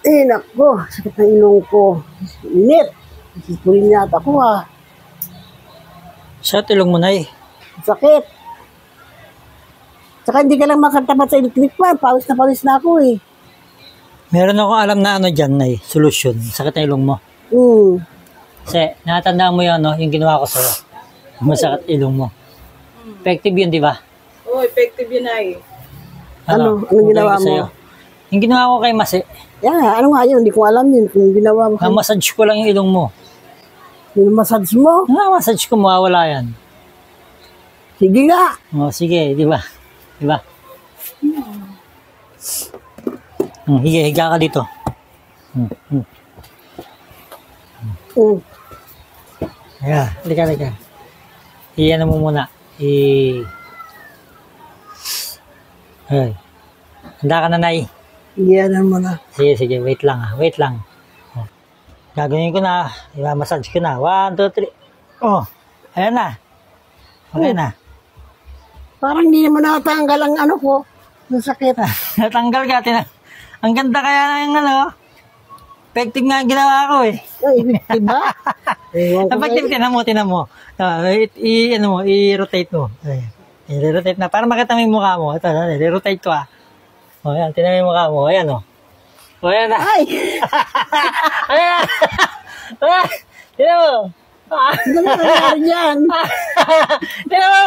Eh, nako, sakit ng ilong ko. Init. Sispurin yata ko Sa ilong mo, Nay. Sakit. Saka hindi ka lang makatapat sa electric fan. Pawis na ako eh. Meron akong alam na ano dyan, Nay. Solusyon. Sakit ng ilong mo. Kasi, natandaan mo yun, no? Yung ginawa ko sa'yo. Masakit ilong mo. Effective yun, di ba? Oo, effective yun ay. Ano? Anong ginawa mo? Sa'yo. Yung ginawa ko kay Masi, Ano nga yun? Hindi ko alam yun kung ginawa mo. na-massage ko lang yung ilong mo. Yung massage mo? Na-massage ko, mawawala yan. Sige nga. O, sige, di ba? Di ba? Sige, higa ka dito. Ayan, halika. Iyan mo muna. Ay. Handa ka na, Nay. Iyanan mo na. Sige, wait lang. Oh. Gagawin ko na. I-massage ko na. 1, 2, 3. Oh, ayan na. Okay na. Parang hindi naman nakatanggal ang ano ko. Ang sakit. Natanggal ka. Ang ganda kaya ng ano. Effective nga ang ginawa ko eh. Ay, diba? Effective, tinan mo. I-rotate mo. I-rotate na. Para makita mo yung mukha mo. Ito, i-rotate ko O, yan. Tinan mo yung mukha mo. Ayan o. O, ayan na. Ay! Ayan na. Tinan mo. Ano na nangyari dyan? Tinan mo.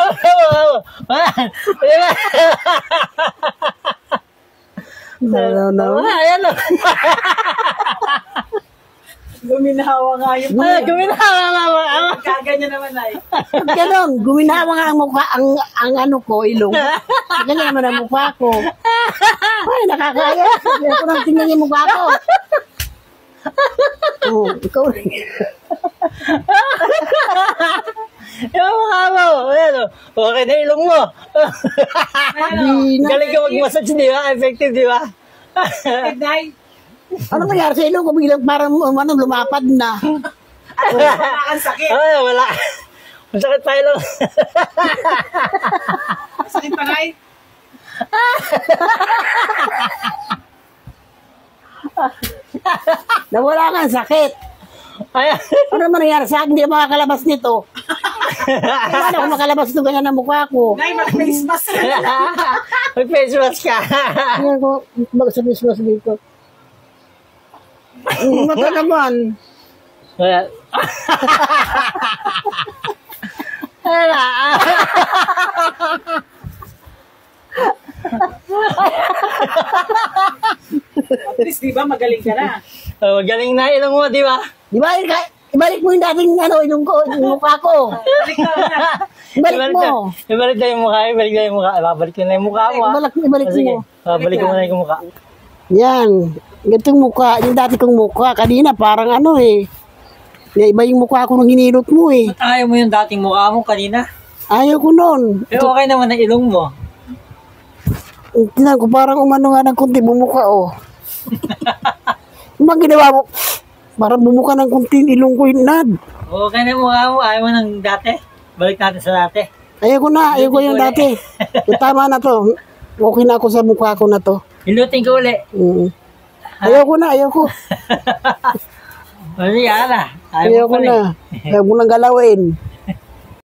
Ayan o. Guminawa nga yung Guminawa. Kaganyan naman ay. Ganon, guminawa nga ang mukha, ang ano ko, ilong. Ganyan naman ang mukha ko. Ay, nakakaya. Sabi ko nang tingnan yung mukha ko. Ikaw rin. Yung mukha mo. Ayan o. Okay na ilong mo. Galing ka mag-massage, di ba? Effective, di ba? Nay, Ano nangyari sa ilong ko? Biglang parang lumapad na. wala kang sakit. Ay, wala. Masakit pa ilong. Sakit pa Nay. Nawala nga ang sakit. Ayan. Ano naman nangyari sa akin? Hindi ako makakalabas nito. Paano ako makalabas nito ganyan ang mukha ko? Nay, mag-face mask. May face mask ka. Tingnan ko, sa Christmas dito. Mata naman. Wala. Wala. At least, di ba, magaling ka na. Oh, galing na ilong mo, di ba? Di ba, ibalik mo yung dating ilong ko, yung mukha ko. Balik ka na. Ibalik mo. Ibalik na yung mukha. Babalik ko na yung mukha mo. Ibalik Sige, mo. babalik ko na yung mukha. Yan. Ganitong mukha. Yung dati kong mukha. Kanina parang ano eh. Iba yung mukha ko nung hinilot mo eh. Ba't ayaw mo yung dating mukha mo kanina? Ayaw ko nun. Pero okay naman ang ilong mo. Tingnan ko parang umano nga ng kunti bumuka oh. Yung mga ginawa mo, parang bumuka ng kunti ilong ko inad. Okay na yung mukha mo. Ayaw mo ng dati. Balik natin sa dati. Ayaw ko yung dati. Tama na to. Okay na ako sa mukha ko na to. Ilutin ko uli. Ayaw ko. Ano yan na? Ayaw ko na. Ayaw ko nang galawin.